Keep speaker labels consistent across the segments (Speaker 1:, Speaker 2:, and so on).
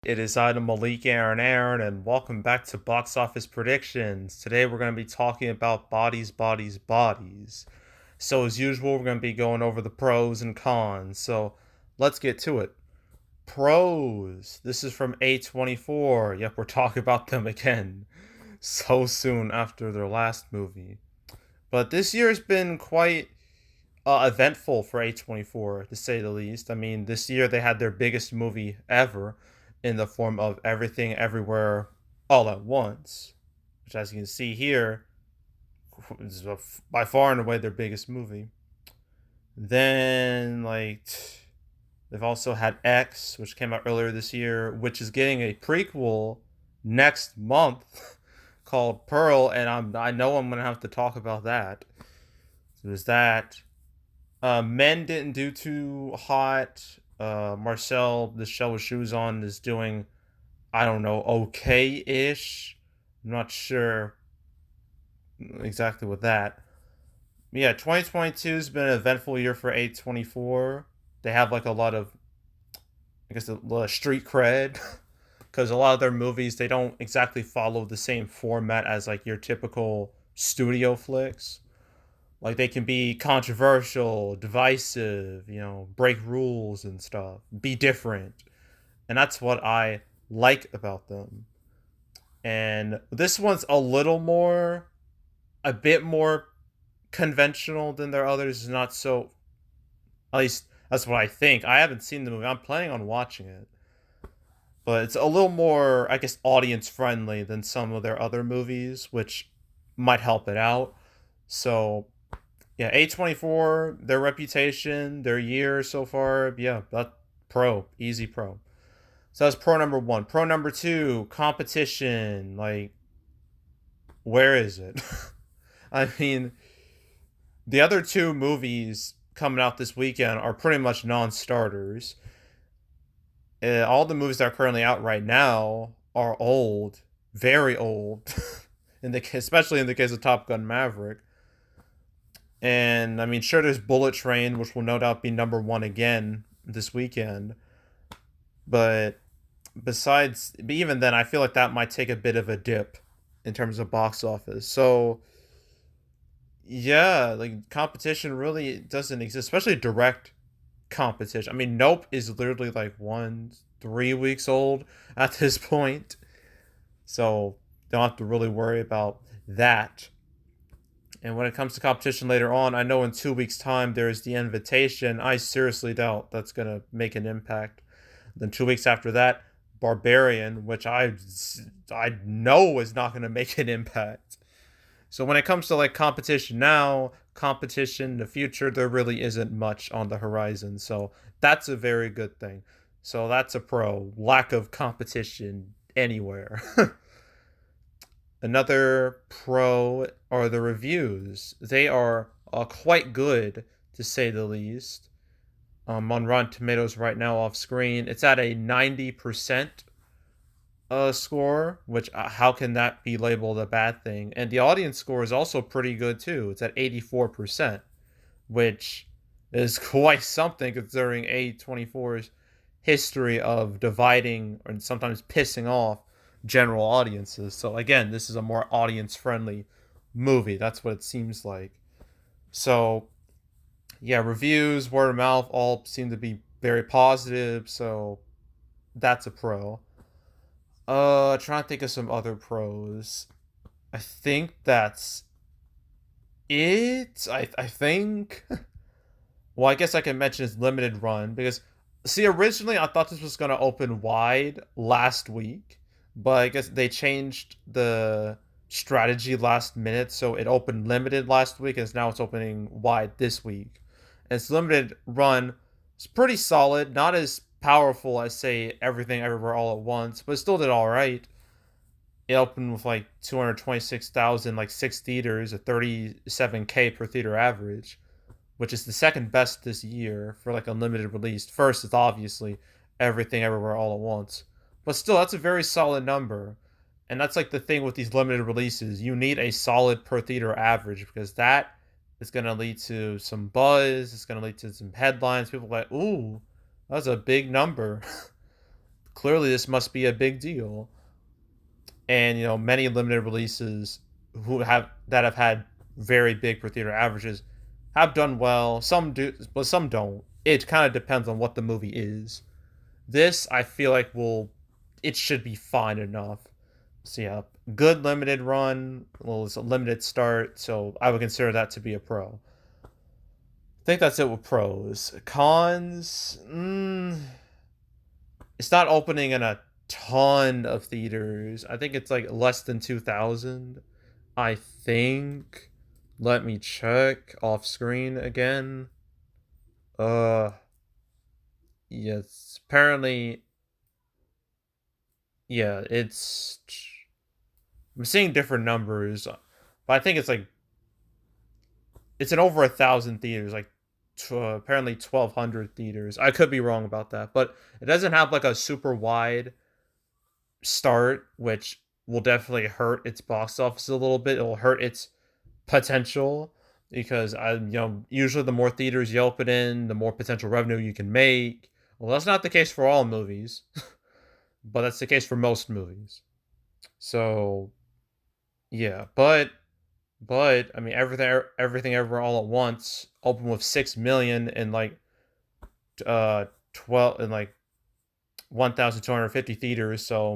Speaker 1: It is Item Malik Aaron, and welcome back to Box Office Predictions. Today we're going to be talking about bodies, bodies, bodies. So, as usual, we're going to be going over the pros and cons. So, let's get to it. Pros. This is from A24. Yep, we're talking about them again. So soon after their last movie. But this year has been quite eventful for A24, to say the least. I mean, this year they had their biggest movie ever in the form of Everything Everywhere All at Once, which, as you can see here, is by far and away their biggest movie. Then, they've also had X, which came out earlier this year, which is getting a prequel next month called Pearl, and I know I'm gonna have to talk about that. So there's that. Men didn't do too hot. Marcel, the Shell with Shoes on, is doing, I don't know, okay ish. I'm not sure exactly with that. Yeah, 2022 has been an eventful year for A24. They have like a lot of, I guess, a lot of street cred. Because a lot of their movies, they don't exactly follow the same format as like your typical studio flicks. Like they can be controversial, divisive, break rules and stuff, be different. And that's what I like about them. And this one's a bit more conventional than their others. It's not so, at least that's what I think. I haven't seen the movie. I'm planning on watching it. But it's a little more, I guess, audience friendly than some of their other movies, which might help it out. So yeah, A24, their reputation, their year so far, yeah, that pro, easy pro. So that's pro number one. Pro number two, competition. Like, where is it? I mean, the other two movies coming out this weekend are pretty much non-starters. All the movies that are currently out right now are old, very old, especially in the case of Top Gun Maverick. And I mean, sure, there's Bullet Train, which will no doubt be number one again this weekend. But but even then, I feel like that might take a bit of a dip in terms of box office. So yeah, like competition really doesn't exist, especially direct competition. I mean, Nope is literally like 3 weeks old at this point, so don't have to really worry about that. And when it comes to competition later on, I know in 2 weeks' time there's The Invitation. I seriously doubt that's gonna make an impact. Then 2 weeks after that, Barbarian, which I know is not gonna make an impact. So when it comes to like competition now, competition in the future, there really isn't much on the horizon. So that's a very good thing. So that's a pro. Lack of competition anywhere. Another pro are the reviews. They are quite good, to say the least. On Rotten Tomatoes right now off screen, it's at a 90% score, which how can that be labeled a bad thing? And the audience score is also pretty good too. It's at 84%, which is quite something considering A24's history of dividing and sometimes pissing off general audiences. So again, this is a more audience friendly movie. That's what it seems like. So yeah, reviews, word of mouth, all seem to be very positive. So that's a pro. Trying to think of some other pros. I think that's it. I think. Well, I guess I can mention its limited run because, see, originally I thought this was gonna open wide last week, but I guess they changed the strategy last minute, so it opened limited last week, and now it's opening wide this week. And its limited run is pretty solid, not as powerful as say Everything Everywhere All at Once, but it still did all right. It opened with like 226,000, like six theaters, a 37K per theater average, which is the second best this year for like a limited release. First is obviously Everything Everywhere All at Once, but still, that's a very solid number. And that's like the thing with these limited releases. You need a solid per theater average because that is going to lead to some buzz. It's going to lead to some headlines. People are like, ooh, that's a big number. clearly this must be a big deal. And many limited releases that have had very big per theater averages have done well. Some do, but some don't. It kind of depends on what the movie is. This, I feel like, it should be fine enough. So yeah, good limited run. Well, it's a limited start, so I would consider that to be a pro. I think that's it with pros. Cons, it's not opening in a ton of theaters. I think it's like less than 2,000. I think. Let me check off screen again. Uh, yes. Apparently, yeah. I'm seeing different numbers, but I think it's in over 1,000 theaters. Like, apparently 1,200 theaters. I could be wrong about that, but it doesn't have like a super wide start, which will definitely hurt its box office a little bit. It'll hurt its potential because usually the more theaters you open in, the more potential revenue you can make. Well, that's not the case for all movies, but that's the case for most movies. So yeah, but I mean everything ever all at once opened with 6 million in like 12 in like 1,250 theaters. So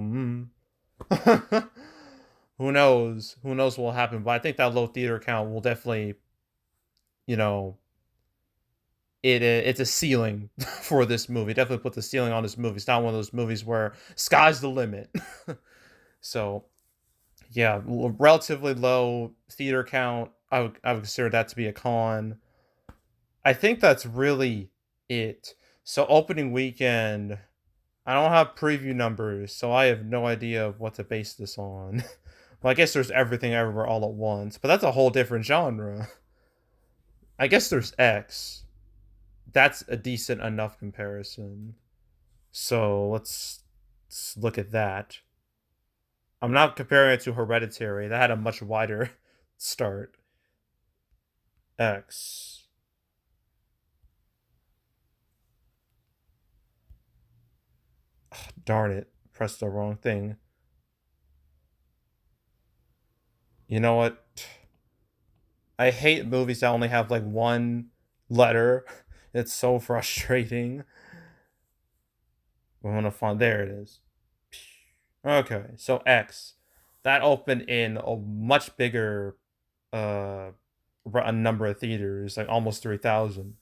Speaker 1: who knows? Who knows what will happen? But I think that low theater count will definitely, you know, it's a ceiling for this movie. Definitely put the ceiling on this movie. It's not one of those movies where sky's the limit. So yeah, relatively low theater count. I would consider that to be a con. I think that's really it. So opening weekend, I don't have preview numbers, so I have no idea what to base this on. Well, I guess there's Everything Everywhere All at Once, but that's a whole different genre. I guess there's X. That's a decent enough comparison. So let's look at that. I'm not comparing it to Hereditary. That had a much wider start. X. Ugh, darn it. Pressed the wrong thing. You know what? I hate movies that only have like one letter. It's so frustrating. I'm gonna find, there it is. Okay, so X. That opened in a much bigger uh a number of theaters, like almost 3,000.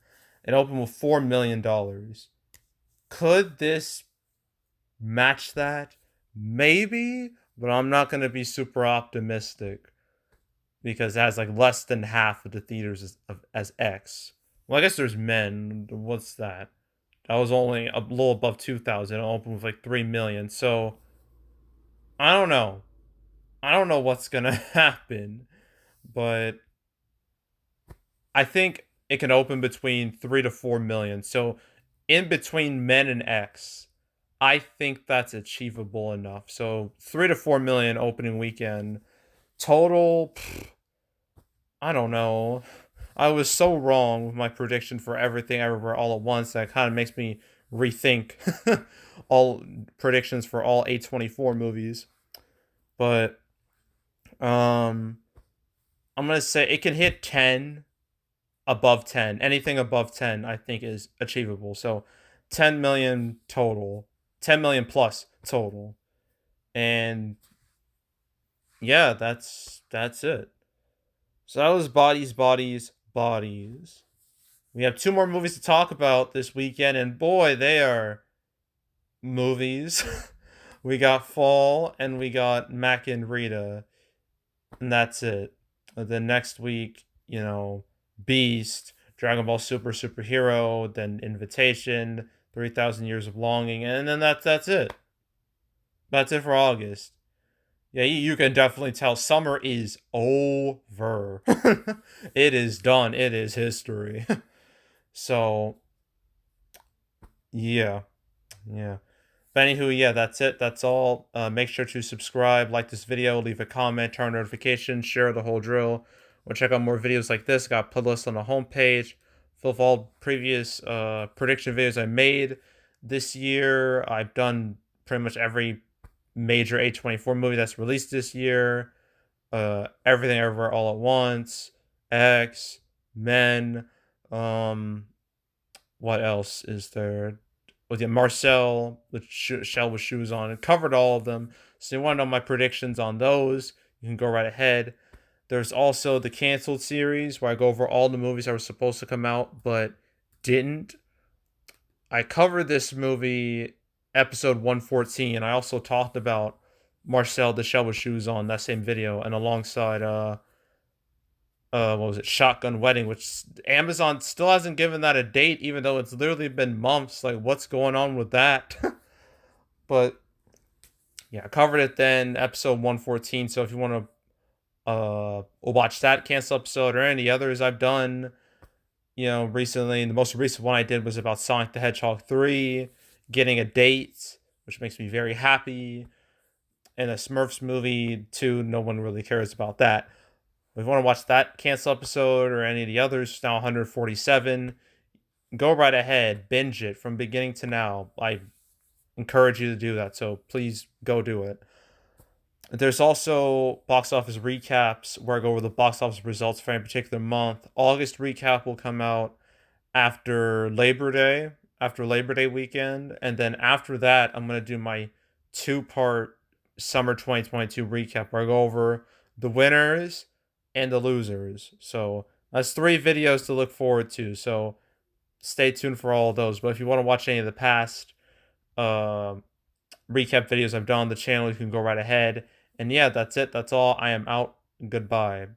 Speaker 1: It opened with $4 million. Could this match that? Maybe, but I'm not gonna be super optimistic because it has like less than half of the theaters as X. Well, I guess there's Men. What's that? That was only a little above 2,000. It opened with like 3 million. So I don't know. I don't know what's gonna happen, but I think it can open between 3 to 4 million. So in between Men and X, I think that's achievable enough. So 3 to 4 million opening weekend total. I don't know. I was so wrong with my prediction for Everything Everywhere All at Once that kind of makes me rethink all predictions for all A24 movies. But um I'm gonna say it can hit 10, above 10. Anything above 10 I think is achievable. So 10 million total. 10 million plus total. And yeah, that's it. So that was Bodies, Bodies, Bodies. We have two more movies to talk about this weekend, and boy, they are movies. We got Fall and we got Mac and Rita, and that's it. Then next week, Beast, Dragon Ball Super Superhero, then Invitation, 3,000 Years of Longing, and then that's it. That's it for August. Yeah, you can definitely tell summer is over. It is done. It is history. So, yeah. Yeah. But anywho, yeah, that's it. That's all. Make sure to subscribe, like this video, leave a comment, turn on notifications, share the whole drill. Or check out more videos like this. Got playlists on the homepage full of all previous prediction videos I made this year. I've done pretty much every major A24 movie that's released this year. Everything Everywhere All at Once, X, Men, what else is there? Well, yeah, Marcel, with Shell with Shoes on. It covered all of them. So you want to know my predictions on those, you can go right ahead. There's also the canceled series where I go over all the movies that were supposed to come out but didn't. I covered this movie episode 114. I also talked about Marcel the Shell with Shoes on that same video, and alongside what was it, Shotgun Wedding, which Amazon still hasn't given that a date, even though it's literally been months. Like, what's going on with that? But yeah, I covered it then, episode 114. So if you want to watch that cancel episode or any others I've done, recently, the most recent one I did was about Sonic the Hedgehog 3 getting a date, which makes me very happy. And a Smurfs movie too, no one really cares about that. If you want to watch that cancel episode or any of the others, now 147, go right ahead, binge it from beginning to now. I encourage you to do that, so please go do it. There's also box office recaps where I go over the box office results for any particular month. August recap will come out after Labor Day weekend, and then after that, I'm going to do my 2-part summer 2022 recap where I go over the winners and the losers. So that's 3 videos to look forward to. So stay tuned for all of those. But if you want to watch any of the past recap videos I've done on the channel, you can go right ahead. And yeah, that's it. That's all. I am out. Goodbye.